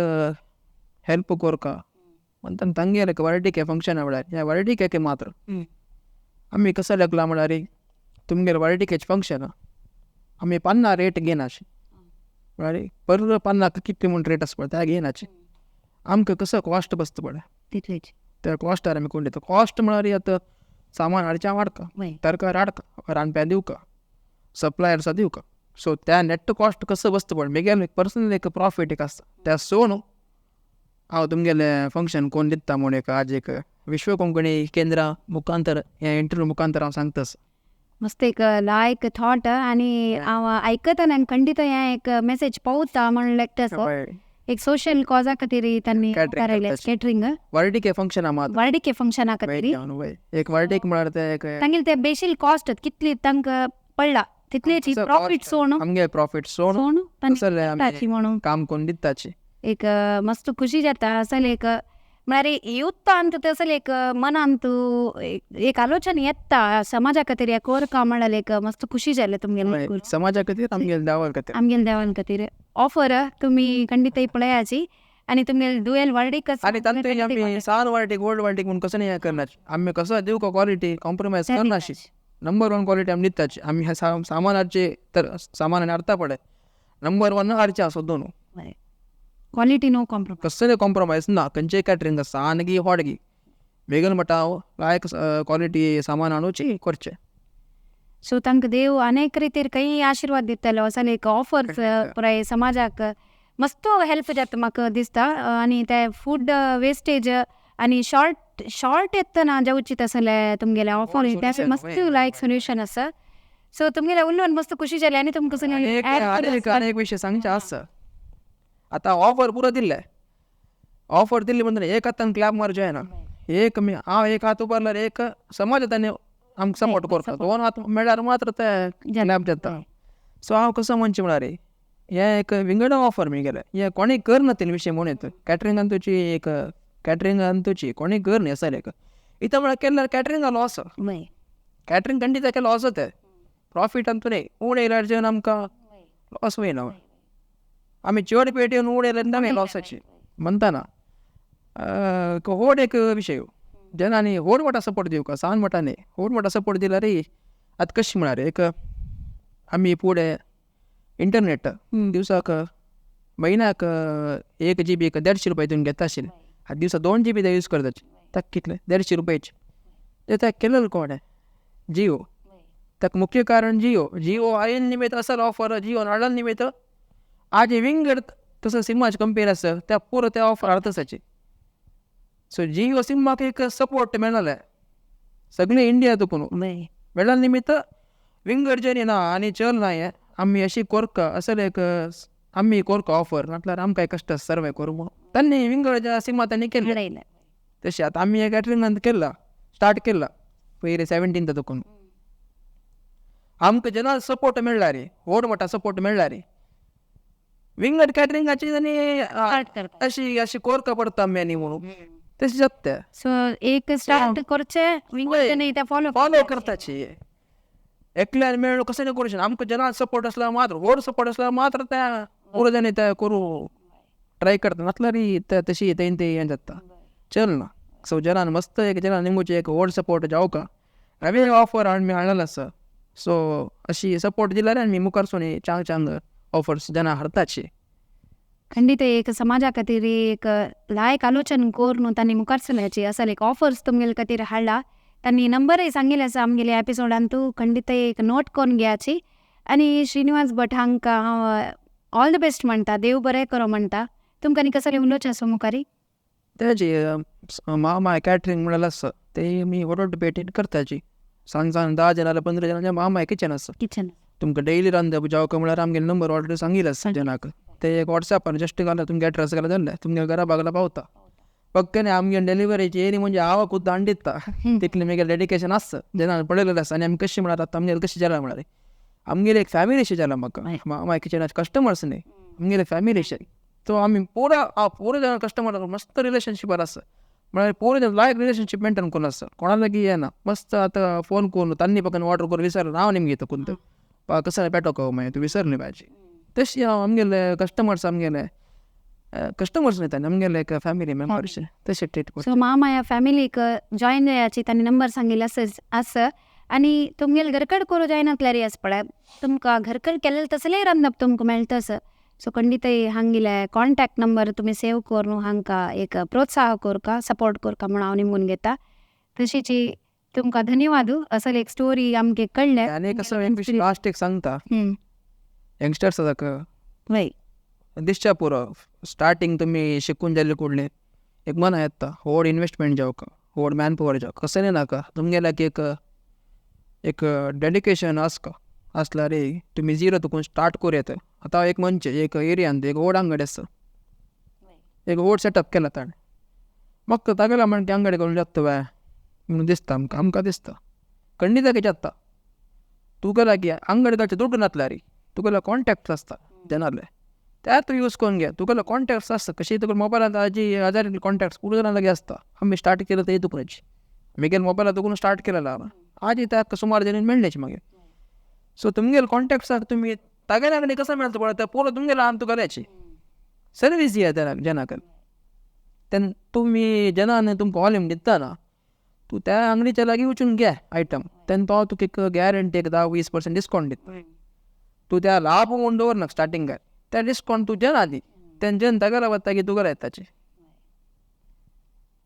हेल्प कोरका म्हणटाना तांगेर एक वारेटी फंक्शन म्हळ्यार ह्या वारेटी मात्र आमी कसं लागला म्हळ्यार तुमगेर वारेटीकेच फंक्शन आमी 50 रेट घेनाशे म्हळ्यार पर 50 कितले म्हूण रेट आसा पळय त्या घेनाचे आमकां कसं कॉस्ट बसता पळय तितलेच त्या कॉस्टार आमी कोण दिता कॉस्ट म्हळ्यार आतां सामान हाडचें हाडका तरकार हाडका रांदप्या दिवका सप्लायर्सा दिवका सो त्या नेट कॉस्ट कसं बसता पळय मिगेल एक पर्सनल एक प्रॉफीट एक आसता त्या सोन हांव तुमगेले फंक्शन कोण दिता म्हूण एक आज एक विश्व कोंकणी केंद्रा मुखांतर हे इंटरव्यू मुखांतर हांव सांगतास मस्त एक लायक थॉट आणि हांव आयकताना खंडीत हें एक मेसेज पावता म्हण तसो एक सोशल कॉजा खातीर तांणी कॅटरिंग वारेटी फंक्शन मात वार्डिके फंक्शना खातीर एक वारेटीक म्हळ्यार ते एक तांगेली ते बेशील कॉस्ट कितली तांकां पडला तितलेची प्रॉफिट सोण आमगे प्रॉफिट सोन म्हणून काम कोण दिताची एक मस्त खुशी जाता असल एक म्हळ्यार युथ अंत असल एक मनांत एक आलोचना येता समाजा खातीर एक कोरका म्हळ्यार एक मस्त खुशी जाले तुमगेले समाजा खातीर आमगेले देवा खातीर आमगेले देवान खातीर ऑफर तुमी खंडीत पळयाची आनी तुमगेले दुयेल वार्डीक आनी तांतूय आमी सान वार्टीक गोल्ड वार्टीक म्हूण कसं न्ही हें करनाची आमी कसं दिवका क्वॉलिटी कॉम्प्रोमायज करनाशी नंबर 1 क्वॉलिटी आमी दिताची आमी ह्या सामानाचे तर सामान हाडटा पळय नंबर 1 हाडचे आसो दोन क्वॉलिटी नो कॉम्प्रोमायज कसले कॉम्प्रोमायज ना खंयचेय कॅटरिंग आसा आनगी हॉडगी बेगन म्हणटा हांव लायक क्वॉलिटी सामान हाडूची करचें सो तांकां देव अनेक रितीर काही आशिर्वाद दितलो असले एक ऑफर्स पुराय समाजाक मस्त हेल्प जाता म्हाका दिसता आनी ते फूड वेस्टेज आनी शॉर्ट येतना जावची तसले तुमगेले ऑफर ते मस्त लायक सोल्युशन आसा सो तुमगेले उलोवन मस्त खुशी जाली आनी तुमकां एक विशय सांगचे आसा आतां ऑफर पुरो दिल्ले ऑफर दिल्ली म्हणटना एक हातान क्लॅप मारचें जायना एक हांव एक हात उबारल्यार एक समाज ताणें आमकां सपोर्ट करता 2 हात मेळ्यार मात्र ते क्लॅप जाता सो हांव कसो म्हणचें म्हळ्यार हें एक विंगड ऑफर मिगेले हें कोणें करना ते विशय म्हणून येता कॅटरिंगान तुजी एक कॅटरिंगान तुजी कोणें कर न्ही आसा एक इथं म्हळ्यार केल्यार कॅटरिंगा लॉस कॅटरिंग खंडीत केल्यार लॉस ते प्रॉफीट आमचो न्ही उण येयल्यार जेवन आमकां लॉस वयना आमी चड पेट येवन उण येयल्यार तांगे लॉसाची म्हणटाना व्हड एक विशय जेन्ना आनी व्हड मोठा सपोर्ट दिवका सान मोठा न्ही व्हड मोठा सपोर्ट दिल्यार आतां कशें म्हळ्यार एक आमी फुडें इंटरनेट दिवसाक महिन्याक 1 GB 150 रुपये तुम्ही घेता आशिल्ले आतां दिवसा 2 GB यूज करताचे ताका कितले 150 रुपयाचे ते ताका केलेलं कोण आहे जियो ताका मुख्य कारण जियो आयन निमित्त असल ऑफर जियो हाडल निमित्त आज विंगड तसं सिमाची कंपेनी आसा त्या पुरो त्या ऑफर हाडताचे सो जियो सिमाक एक सपोर्ट मेळ्ळाले सगळे इंडिया तुकून मेळ्ळा निमित्त विंगड जरी ना आनी चल ना हे आमी अशी कोरका असल एक आमी कोरका ऑफर म्हटल्यार आमकां कश्ट सर्वे करूं म्हणून तांणी विंगड सिमा तांणी केले तशें आतां आमी एक कॅटरिंगान केला स्टार्ट केला पयलीं 17th तुकून आमकां जेन्ना सपोर्ट मेळ्ळा रे व्हड मोठा सपोर्ट मेळ्ळा रे विंगड कॅटरिंगाची आनी अशी अशी कोरका पडटा आमी म्हणून तशें जाता सो एक स्टार्ट करचे फॉलो करताची एकल्यान मेळ्ळो कसं नाही करूं आमकां जेन्ना सपोर्ट आसला मात्र व्हड सपोर्ट आसला मात्र त्या पुरो जाणी ते करूं ट्राय करता नातल्यार ते तशी तें हें जाता चल ना सो जनान मस्त एक जना निमूचे एक व्हड सपोर्ट जावका हांवें ऑफर आमी हाडलेलो आसा सो अशी सपोर्ट दिल्यार आमी मुखार चांग चांग ऑफर्स जना हाडताचे ಖಂಡಿತ ಏಕ ಸಮಾಜ ಕತೀರಿ ಏಕ ಲಾಯಕ್ ಆಲೋಚನೆ ಕೋರ್ನು ತನ್ನಿ ಮುಖರ್ಸಲಾಚಿ ಅಸಲ್ ಏಕ ಆಫರ್ಸ್ तुमगेल कतीर हाडला त्यांनी नंबरही सांगेले आसा आमगेले एपिसोडान तू खंडित एक नोट करून घेयाची आनी श्रीनिवास भट हांकां हांव ऑल द बेस्ट म्हणटा देव बरें करो म्हणटा तुमकां आनी कसले उलोवचें आसा मुखारी तेजी महामाय कॅटरिंग म्हणलें आसा ते आमी व्हड पेटीन करताची सांग 10 जनां 15 जनांचें महामाय किचन आसा किचन तुमकां डेली रांदप जावका म्हळ्यार आमगेले नंबर ऑर्डर सांगिल्लो आसा जनाक ते एक वॉट्सॅपार जस्ट घाला तुमगे एड्रेस घाला जाल्ले तुमगे घरा बागला पावता पक्कने आमगे डिलिव्हरीची येयली म्हणजे हांव खुद्द हाडून दिता तितलें म्हगेलें डेडिकेशन आसता जेन्ना पळयलेलें आसा आनी आमी कशी म्हळ्यार आतां आमगेलें कशें जाला म्हळ्यार आमगेली एक फॅमिली अशी जाला म्हाका माय किचनाचे कस्टमर्स न्ही आमगेले फॅमिली अशी तो आमी पुरो जाण कस्टमर मस्त रिलेशनशिपार आसा म्हळ्यार पुरो लायक रिलेशनशीप मेंटेन करून आसा कोणा लागीं येना मस्त आतां फोन करून तांणी पక్కన ऑर्डर करून विचारलें हांव निमगे येता कुंत कसं पेटोको मागीर तूं विसरली पाहिजे तशी हांव आमगेले कस्टमर्स न्ही तांणी आमगेले एक फॅमिली मेंबर्स तशें ट्रीट करता सो महामाया फॅमिलीक जॉईन जायाची तांणी नंबर सांगिल्लो आसा आनी तुमगेल घरकड करूं जायनातल्यार आस पळय तुमकां घरकड केलेलें तसलेंय रांदप तुमकां मेळटा सर सो खंडितय हांगेले कॉन्टॅक्ट नंबर तुमी सेव करून हांकां एक प्रोत्साह करका सपोर्ट करका म्हणून हांव निमून घेता तशीची तुमकां धन्यवाद असल एक स्टोरी आमगे कळ्ळें आनी कसं लास्ट एक सांगता यंगस्टर्स वय दिसच्या पुरो स्टार्टींग तुमी शिकून जाल्ले कुडले एक मना येता व्हड इन्वेस्टमेंट जावका व्हड मॅन पॉवर जावका कसं नाही नाका तुमगेल्याक एक डेडिकेशन आसल्यार तुमी झिरो तुकून स्टार्ट करूं येता आतां एक मंच एक एरियान एक व्हड आंगडी आसा एक व्हड सेटअप केला ताणें म्हाका तागेला म्हणटा आंगडी करून जाता बाय म्हणून दिसता आमकां दिसता खंडित जाता तुका लागीं आंगडी ताचे दुड्ड नातल्या रे तुका कॉन्टॅक्ट्स आसता जनाले त्या तूं यूज करून घे तुका कॉन्टॅक्ट्स आसता कशी तुका मोबायलांत हजार कॉन्टॅक्ट्स पुरो जाणां लागीं आसता आमी स्टार्ट केलं ते तुकुनच म्हगेल मोबायला तुकून स्टार्ट केलेला आज ताका सुमार जणी मेळ्ळेची मागीर सो तुमगेल कॉन्टॅक्ट्स तुमी तागे लागणी कसं मेळटा पळय तें पुरो तुमगेलो आनी तुका घालायची सर्वीस दिया त्या जनाक तेन्ना तुमी जनान तुमकां वॉल्यूम दिता ना तूं त्या आंगडीच्या लागीं वचून घे आयटम तेन्ना तो तुका एक गॅरंटी एक 10-20% डिस्कावंट दिता तूं त्या लाभ म्हणून दवरनाका स्टार्टिंगाक त्या डिस्कावंट तूं जना दी तेन्ना जेन्ना तागेला वता की तुका येताची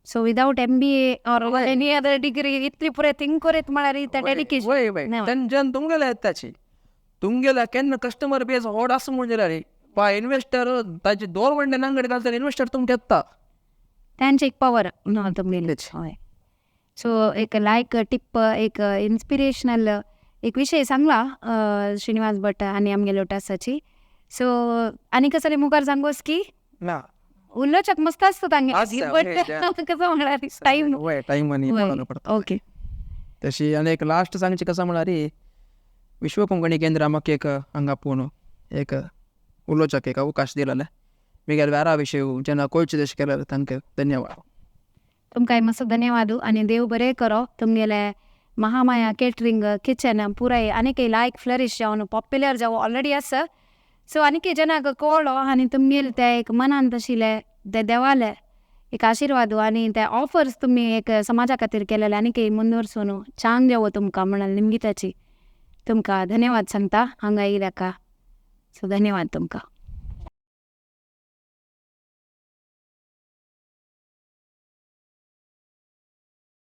सो विदाउट MBA और एनी अदर डिग्री इतली पुरे थिंक करीत म्हळ्यार त्या डेडिकेशन वय तेन्ना जेन्ना तुमगेला येताची तुमगेला केन्ना कस्टमर बेज व्हड आसा म्हणजे रे पळय इन्वेस्टर ताचे गव्हर्मेंटान आंगडी घालता इन्वेस्टर तुमकां येता त्यांचे एक पॉवर तुमगेलेच हय सो एक लायक टिप एक इन्स्पिरेशनल एक विषय सांगला श्रीनिवास भट आनी आमगेलो टासाची सो आनी कसले मुखार सांगोस की ना उल्लोचक मस्त आसता तांगे बट कसं म्हळ्यार टायम ओके तशी आनी एक लास्ट सांगचे कसं म्हळ्यार विश्व कोंकणी केंद्र म्हाका एक हांगा पूण एक उलोवचक एक अवकाश दिलेले म्हगेल वेरा विशय जेन्ना कोयचे तशें केलें तांकां धन्यवाद तुमकांय मस्त धन्यवाद आनी देव बरें करो तुमगेले महामाया केटरिंग किचन पुराय आनीकय लायक फ्लरिश जावन पॉप्युलर जावं ऑलरेडी आसा सो आनीकय जनाक कळ्ळो आनी तुमगेले ते एक मनान तशिले ते देवाले एक आशिर्वाद आनी ते ऑफर्स तुमी एक समाजा खातीर केलेले आनीकय मुनवरसून छान जावं तुमकां म्हणून निमगिताची तुमकां धन्यवाद सांगता हांगा येयल्याका सो धन्यवाद तुमकां.